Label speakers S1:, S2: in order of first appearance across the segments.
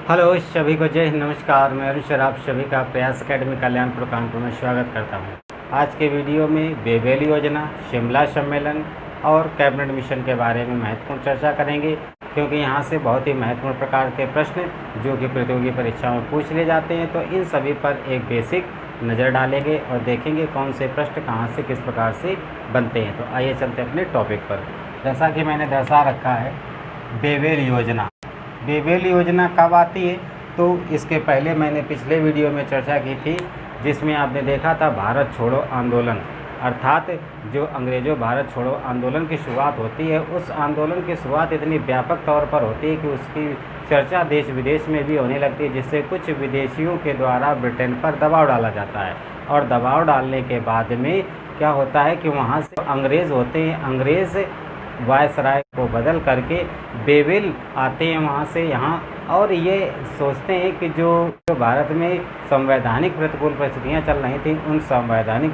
S1: Hello सभी को जय हिंद, नमस्कार। मैं अरुण सर आप सभी का प्रयास एकेडमी कल्याणपुर कानपुर में स्वागत करता हूं। आज के वीडियो में बेबेल योजना, शिमला सम्मेलन और कैबिनेट मिशन के बारे में महत्वपूर्ण चर्चा करेंगे, क्योंकि यहां से बहुत ही महत्वपूर्ण प्रकार के प्रश्न जो कि प्रतियोगी परीक्षाओं में पूछ लिए जाते हैं। तो इन सभी पर एक बेसिक नज़र डालेंगे और देखेंगे कौन से प्रश्न कहाँ से किस प्रकार से बनते हैं। तो आइए चलते अपने टॉपिक पर। जैसा कि मैंने दर्शा रखा है, बेबेल योजना। बेबेल योजना कब आती है? तो इसके पहले मैंने पिछले वीडियो में चर्चा की थी, जिसमें आपने देखा था भारत छोड़ो आंदोलन, अर्थात जो अंग्रेज़ों भारत छोड़ो आंदोलन की शुरुआत होती है, उस आंदोलन की शुरुआत इतनी व्यापक तौर पर होती है कि उसकी चर्चा देश विदेश में भी होने लगती है, जिससे कुछ विदेशियों के द्वारा ब्रिटेन पर दबाव डाला जाता है। और दबाव डालने के बाद में क्या होता है कि वहाँ से अंग्रेज़ होते हैं, अंग्रेज़ वायसराय को बदल करके बेबेल आते हैं वहाँ से यहाँ, और ये सोचते हैं कि जो भारत में संवैधानिक प्रतिकूल परिस्थितियाँ चल रही थी, उन संवैधानिक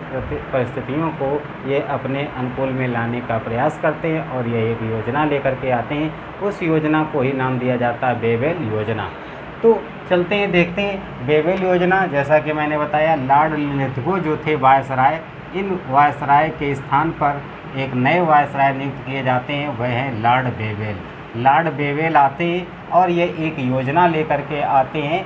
S1: परिस्थितियों को ये अपने अनुकूल में लाने का प्रयास करते हैं और ये एक योजना लेकर के आते हैं। उस योजना को ही नाम दिया जाता है बेबेल योजना। तो चलते हैं, देखते हैं बेबेल योजना। जैसा कि मैंने बताया, लॉर्ड लिथगो जो थे वायसराय, इन वायसराय के स्थान पर एक नए वायसराय नियुक्त किए जाते हैं, वह हैं लॉर्ड बेबेल। लॉर्ड बेबेल आते हैं और ये एक योजना लेकर के आते हैं।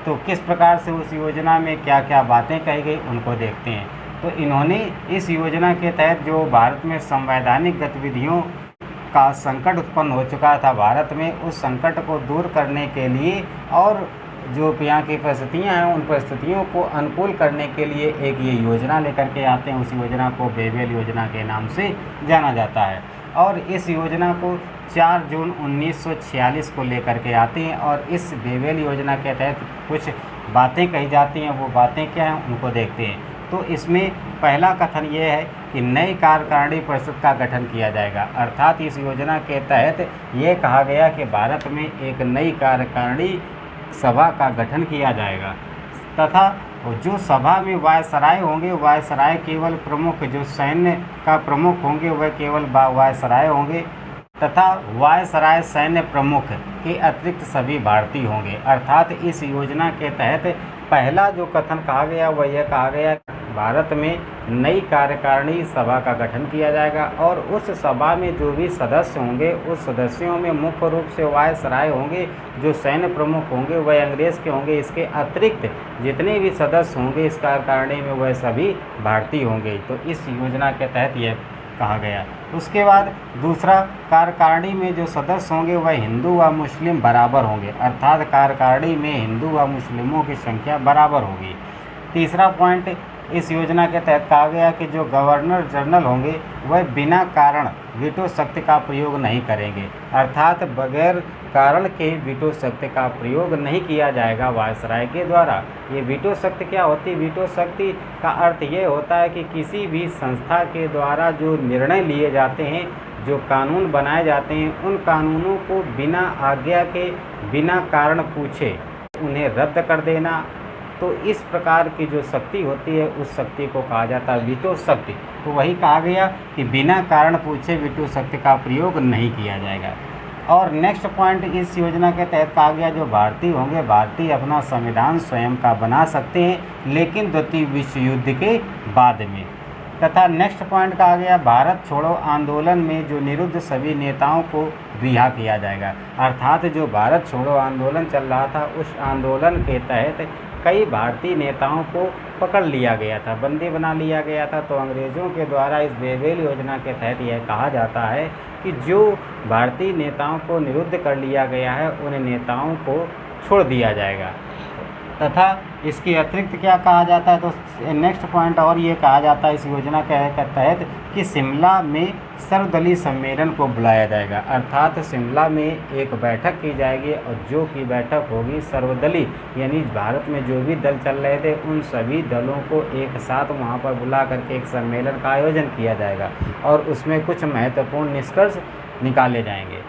S1: तो किस प्रकार से उस योजना में क्या क्या बातें कही गई उनको देखते हैं। तो इन्होंने इस योजना के तहत जो भारत में संवैधानिक गतिविधियों का संकट उत्पन्न हो चुका था भारत में, उस संकट को दूर करने के लिए और जो यहाँ की परिस्थितियाँ हैं उन परिस्थितियों को अनुकूल करने के लिए एक ये योजना लेकर के आते हैं। उस योजना को बेबेल योजना के नाम से जाना जाता है। और इस योजना को 4 जून 1946 को लेकर के आते हैं। और इस बेबेल योजना के तहत कुछ बातें कही जाती हैं, वो बातें क्या हैं उनको देखते हैं। तो इसमें पहला कथन ये है कि नई कार्यकारिणी परिषद का गठन किया जाएगा, अर्थात इस योजना के तहत ये कहा गया कि भारत में एक नई कार्यकारिणी सभा का गठन किया जाएगा, तथा जो सभा में वायसराय होंगे, वायसराय केवल प्रमुख, जो सैन्य का प्रमुख होंगे वह केवल वायसराय होंगे, तथा वायसराय सैन्य प्रमुख के अतिरिक्त सभी भारतीय होंगे। अर्थात इस योजना के तहत पहला जो कथन कहा गया वह यह कहा गया भारत में नई कार्यकारिणी सभा का गठन किया जाएगा और उस सभा में जो भी सदस्य होंगे उस सदस्यों में मुख्य रूप से वायसराय होंगे, जो सैन्य प्रमुख होंगे वह अंग्रेज़ के होंगे, इसके अतिरिक्त जितने भी सदस्य होंगे इस कार्यकारिणी में वह सभी भारतीय होंगे। तो इस योजना के तहत यह कहा गया। उसके बाद दूसरा, कार्यकारिणी में जो सदस्य होंगे वह हिंदू व मुस्लिम बराबर होंगे, अर्थात कार्यकारिणी में हिंदू व मुस्लिमों की संख्या बराबर होगी। तीसरा पॉइंट, इस योजना के तहत कहा गया कि जो गवर्नर जनरल होंगे वह बिना कारण वीटो शक्ति का प्रयोग नहीं करेंगे, अर्थात बगैर कारण के वीटो शक्ति का प्रयोग नहीं किया जाएगा वायसराय के द्वारा। ये वीटो शक्ति क्या होती है? वीटो शक्ति का अर्थ ये होता है कि किसी भी संस्था के द्वारा जो निर्णय लिए जाते हैं, जो कानून बनाए जाते हैं, उन कानूनों को बिना आज्ञा के, बिना कारण पूछे उन्हें रद्द कर देना। तो इस प्रकार की जो शक्ति होती है उस शक्ति को कहा जाता है वीटो शक्ति। तो वही कहा गया कि बिना कारण पूछे वीटो शक्ति का प्रयोग नहीं किया जाएगा। और नेक्स्ट पॉइंट, इस योजना के तहत कहा गया जो भारतीय होंगे, भारतीय अपना संविधान स्वयं का बना सकते हैं, लेकिन द्वितीय विश्व युद्ध के बाद में। तथा नेक्स्ट पॉइंट कहा गया भारत छोड़ो आंदोलन में जो निरुद्ध सभी नेताओं को रिहा किया जाएगा, अर्थात जो भारत छोड़ो आंदोलन चल रहा था उस आंदोलन के तहत कई भारतीय नेताओं को पकड़ लिया गया था, बंदी बना लिया गया था। तो अंग्रेज़ों के द्वारा इस बेबेल योजना के तहत यह कहा जाता है कि जो भारतीय नेताओं को निरुद्ध कर लिया गया है उन नेताओं को छोड़ दिया जाएगा। तथा इसके अतिरिक्त क्या कहा जाता है? तो नेक्स्ट पॉइंट और ये कहा जाता है इस योजना के तहत कि शिमला में सर्वदलीय सम्मेलन को बुलाया जाएगा, अर्थात शिमला में एक बैठक की जाएगी और जो की बैठक होगी सर्वदलीय, यानी भारत में जो भी दल चल रहे थे उन सभी दलों को एक साथ वहाँ पर बुला करके एक सम्मेलन का आयोजन किया जाएगा और उसमें कुछ महत्वपूर्ण निष्कर्ष निकाले जाएंगे।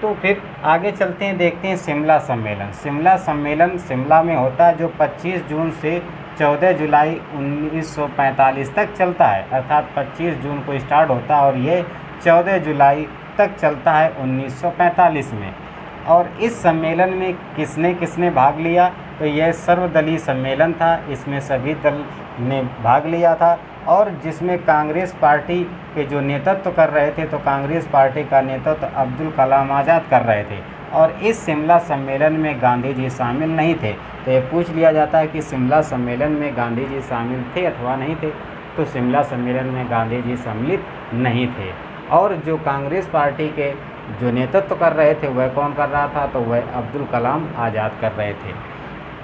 S1: तो फिर आगे चलते हैं, देखते हैं शिमला सम्मेलन। शिमला सम्मेलन शिमला में होता है, जो 25 जून से 14 जुलाई 1945 तक चलता है, अर्थात 25 जून को स्टार्ट होता है और ये 14 जुलाई तक चलता है 1945 में। और इस सम्मेलन में किसने किसने भाग लिया, तो यह सर्वदलीय सम्मेलन था। इसमें सभी दल ने भाग लिया था और जिसमें कांग्रेस पार्टी के जो नेतृत्व कर रहे थे, तो कांग्रेस पार्टी का नेतृत्व अब्दुल कलाम आज़ाद कर रहे थे। और इस शिमला सम्मेलन में गांधी जी शामिल नहीं थे। तो ये पूछ लिया जाता है कि शिमला सम्मेलन में गांधी जी शामिल थे अथवा नहीं थे, तो शिमला सम्मेलन में गांधी जी सम्मिलित नहीं थे। और जो कांग्रेस पार्टी के जो नेतृत्व कर रहे थे वह कौन कर रहा था, तो वह अब्दुल कलाम आज़ाद कर रहे थे।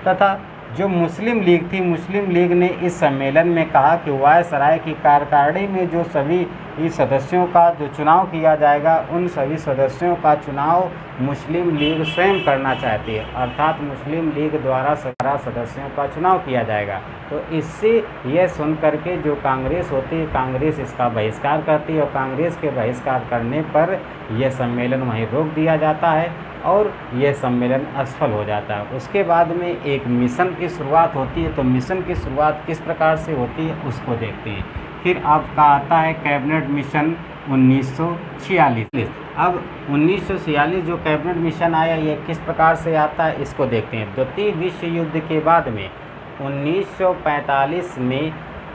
S1: तथा जो मुस्लिम लीग थी, मुस्लिम लीग ने इस सम्मेलन में कहा कि वायसराय की कार्यकारिणी में जो सभी सदस्यों का जो चुनाव किया जाएगा, उन सभी सदस्यों का चुनाव मुस्लिम लीग स्वयं करना चाहती है, अर्थात मुस्लिम लीग द्वारा 17 सदस्यों का चुनाव किया जाएगा। तो इससे यह सुन करके जो कांग्रेस होती है, कांग्रेस इसका बहिष्कार करती है और कांग्रेस के बहिष्कार करने पर यह सम्मेलन वहीं रोक दिया जाता है और यह सम्मेलन असफल हो जाता है। उसके बाद में एक मिशन की शुरुआत होती है। तो मिशन की शुरुआत किस प्रकार से होती है उसको देखते हैं। फिर आपका आता है कैबिनेट मिशन 1946। अब 1946 जो कैबिनेट मिशन आया, ये किस प्रकार से आता है इसको देखते हैं। द्वितीय विश्व युद्ध के बाद में 1945 में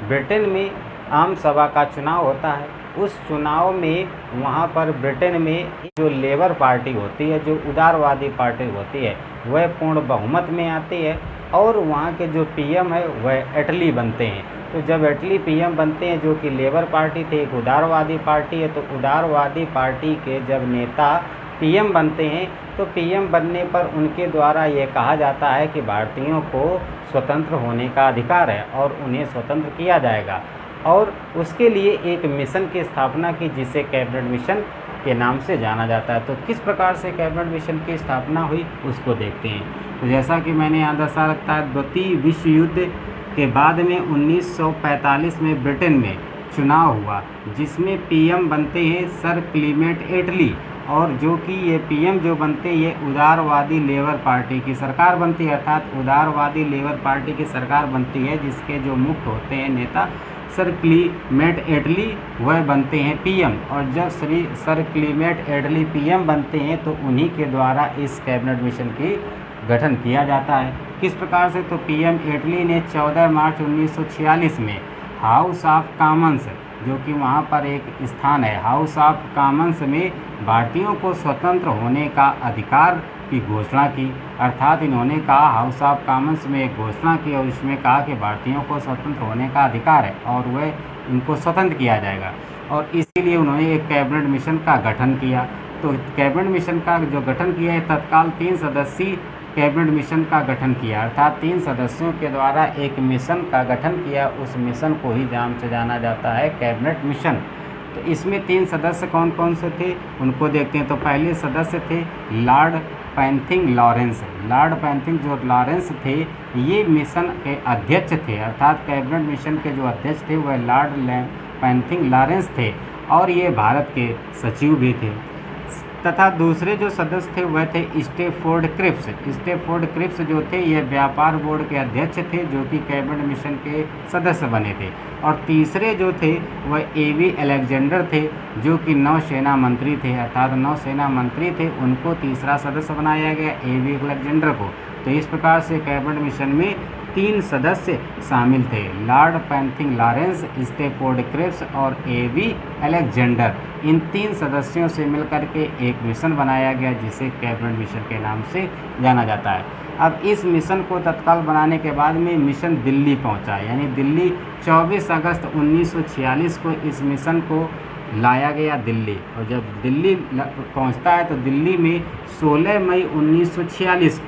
S1: ब्रिटेन में आम सभा का चुनाव होता है। उस चुनाव में वहाँ पर ब्रिटेन में जो लेबर पार्टी होती है, जो उदारवादी पार्टी होती है, वह पूर्ण बहुमत में आती है और वहाँ के जो पीएम है वह एटली बनते हैं। तो जब एटली पीएम बनते हैं, जो कि लेबर पार्टी थे, एक उदारवादी पार्टी है, तो उदारवादी पार्टी के जब नेता पीएम बनते हैं, तो पीएम बनने पर उनके द्वारा ये कहा जाता है कि भारतीयों को स्वतंत्र होने का अधिकार है और उन्हें स्वतंत्र किया जाएगा। और उसके लिए एक मिशन की स्थापना की, जिसे कैबिनेट मिशन के नाम से जाना जाता है। तो किस प्रकार से कैबिनेट मिशन की स्थापना हुई उसको देखते हैं। तो जैसा कि मैंने यहाँ दर्शा रखा है, द्वितीय विश्व युद्ध के बाद में 1945 में ब्रिटेन में चुनाव हुआ, जिसमें पीएम बनते हैं सर क्लीमेंट एटली, और जो कि ये पीएम जो बनते हैं ये उदारवादी लेबर पार्टी की सरकार बनती है, अर्थात उदारवादी लेबर पार्टी की सरकार बनती है, जिसके जो मुख्य होते हैं नेता सर क्लीमेंट एटली, वह बनते हैं पीएम। और जब सर क्लीमेंट एटली पीएम बनते हैं, तो उन्हीं के द्वारा इस कैबिनेट मिशन की गठन किया जाता है। किस प्रकार से, तो पीएम एटली ने 14 मार्च 1946 में हाउस ऑफ कॉमन्स, जो कि वहाँ पर एक स्थान है, हाउस ऑफ कॉमन्स में भारतीयों को स्वतंत्र होने का अधिकार की घोषणा की। अर्थात इन्होंने कहा, हाउस ऑफ कॉमन्स में एक घोषणा की और उसमें कहा कि भारतीयों को स्वतंत्र होने का अधिकार है और वह इनको स्वतंत्र किया जाएगा। और इसीलिए उन्होंने एक कैबिनेट मिशन का गठन किया। तो कैबिनेट मिशन का जो गठन किया है, तत्काल 3 सदस्यीय कैबिनेट मिशन का गठन किया, अर्थात 3 सदस्यों के द्वारा एक मिशन का गठन किया। उस मिशन को ही नाम से जाना जाता है कैबिनेट मिशन। तो इसमें 3 सदस्य कौन कौन से थे उनको देखते हैं। तो पहले सदस्य थे लॉर्ड पैंथिंग लॉरेंस। लॉर्ड पैंथिंग जो लॉरेंस थे, ये मिशन के अध्यक्ष थे, अर्थात कैबिनेट मिशन के जो अध्यक्ष थे वह लॉर्ड पैंथिंग लॉरेंस थे और ये भारत के सचिव भी थे। तथा दूसरे जो सदस्य थे वह थे स्टैफोर्ड क्रिप्स। स्टैफोर्ड क्रिप्स जो थे ये व्यापार बोर्ड के अध्यक्ष थे, जो कि कैबिनेट मिशन के सदस्य बने थे। और तीसरे जो थे वह एवी अलेक्जेंडर थे, जो कि नौसेना मंत्री थे, अर्थात नौसेना मंत्री थे, उनको तीसरा सदस्य बनाया गया एवी अलेक्जेंडर को। तो इस प्रकार से कैबिनेट मिशन में 3 सदस्य शामिल थे, lord Pethick Lawrence, Stafford Cripps और एवी अलेक्जेंडर। इन 3 सदस्यों से मिलकर के एक मिशन बनाया गया, जिसे कैबिनेट मिशन के नाम से जाना जाता है। अब इस मिशन को तत्काल बनाने के बाद में मिशन दिल्ली पहुंचा, यानी दिल्ली 24 अगस्त 1946 को इस मिशन को लाया गया दिल्ली। और जब दिल्ली पहुंचता है तो दिल्ली में 16 मई 1946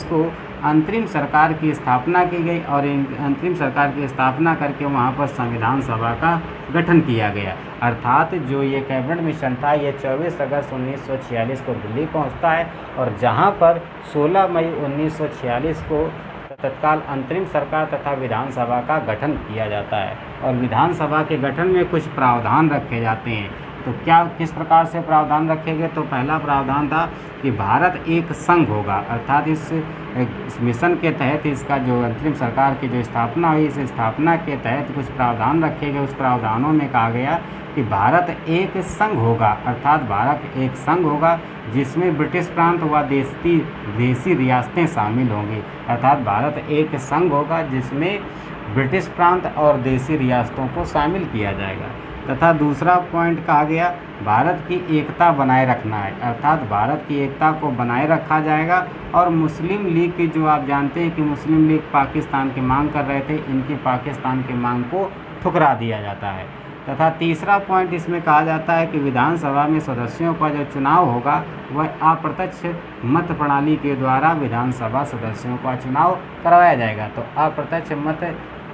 S1: को अंतरिम सरकार की स्थापना की गई और अंतरिम सरकार की स्थापना करके वहाँ पर संविधान सभा का गठन किया गया। अर्थात जो ये कैबिनेट मिशन था ये 24 अगस्त 1946 को दिल्ली पहुँचता है और जहाँ पर 16 मई 1946 को तत्काल अंतरिम सरकार तथा विधानसभा का गठन किया जाता है। और विधानसभा के गठन में कुछ प्रावधान रखे जाते हैं। तो क्या किस प्रकार से प्रावधान रखे गए, तो पहला प्रावधान था कि भारत एक संघ होगा, अर्थात इस मिशन के तहत इसका जो अंतरिम सरकार की जो स्थापना हुई, इस स्थापना के तहत कुछ प्रावधान रखे गए। उस प्रावधानों में कहा गया कि भारत एक संघ होगा, अर्थात भारत एक संघ होगा जिसमें ब्रिटिश प्रांत व देसी रियासतें शामिल होंगी, अर्थात भारत एक संघ होगा जिसमें ब्रिटिश प्रांत और देसी रियासतों को शामिल किया जाएगा। तथा दूसरा पॉइंट कहा गया भारत की एकता बनाए रखना है, अर्थात भारत की एकता को बनाए रखा जाएगा। और मुस्लिम लीग की, जो आप जानते हैं कि मुस्लिम लीग पाकिस्तान की मांग कर रहे थे, इनकी पाकिस्तान की मांग को ठुकरा दिया जाता है। तथा तीसरा पॉइंट इसमें कहा जाता है कि विधानसभा में सदस्यों का जो चुनाव होगा वह अप्रत्यक्ष मत प्रणाली के द्वारा विधानसभा सदस्यों का चुनाव करवाया जाएगा। तो अप्रत्यक्ष मत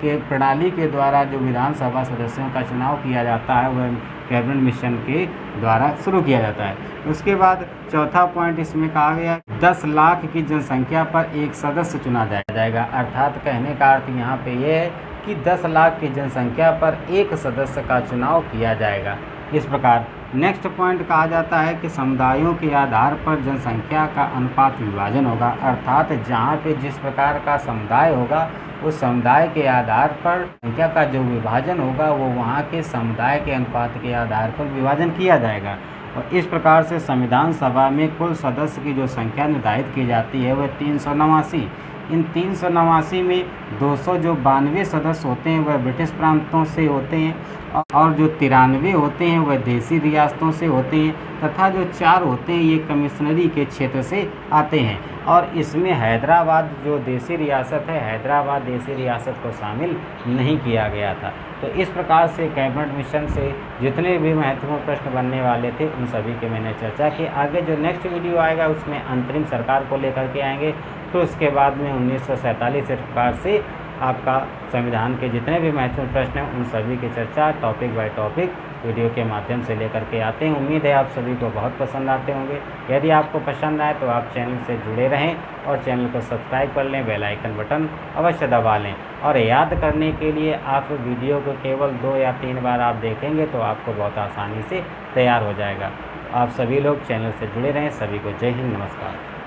S1: के प्रणाली के द्वारा जो विधानसभा सदस्यों का चुनाव किया जाता है वह कैबिनेट मिशन के द्वारा शुरू किया जाता है। उसके बाद चौथा पॉइंट इसमें कहा गया 10 लाख की जनसंख्या पर एक सदस्य चुना जाएगा, अर्थात कहने का अर्थ यहाँ पे ये है कि 10 लाख की जनसंख्या पर एक सदस्य का चुनाव किया जाएगा। इस प्रकार नेक्स्ट पॉइंट कहा जाता है कि समुदायों के आधार पर जनसंख्या का अनुपात विभाजन होगा, अर्थात जहाँ पे जिस प्रकार का समुदाय होगा उस समुदाय के आधार पर संख्या का जो विभाजन होगा वो वहाँ के समुदाय के अनुपात के आधार पर विभाजन किया जाएगा। और इस प्रकार से संविधान सभा में कुल सदस्य की जो संख्या निर्धारित की जाती है वह 389। इन 389 में 292 सदस्य होते हैं वह ब्रिटिश प्रांतों से होते हैं और जो 93 होते हैं वह देसी रियासतों से होते हैं तथा जो 4 होते हैं ये कमिश्नरी के क्षेत्र से आते हैं। और इसमें हैदराबाद जो देसी रियासत है, हैदराबाद देसी रियासत को शामिल नहीं किया गया था। तो इस प्रकार से कैबिनेट मिशन से जितने भी महत्वपूर्ण प्रश्न बनने वाले थे उन सभी की मैंने चर्चा की। आगे जो नेक्स्ट वीडियो आएगा उसमें अंतरिम सरकार को लेकर के आएंगे, फिर उसके बाद में 1947 के प्रकार से आपका संविधान के जितने भी महत्वपूर्ण प्रश्न हैं उन सभी की चर्चा टॉपिक बाय टॉपिक वीडियो के माध्यम से लेकर के आते हैं। उम्मीद है आप सभी को बहुत पसंद आते होंगे। यदि आपको पसंद आए तो आप चैनल से जुड़े रहें और चैनल को सब्सक्राइब कर लें, बेल आइकन बटन अवश्य दबा लें। और याद करने के लिए आप वीडियो को केवल 2 या 3 बार आप देखेंगे तो आपको बहुत आसानी से तैयार हो जाएगा। आप सभी लोग चैनल से जुड़े रहें। सभी को जय हिंद, नमस्कार।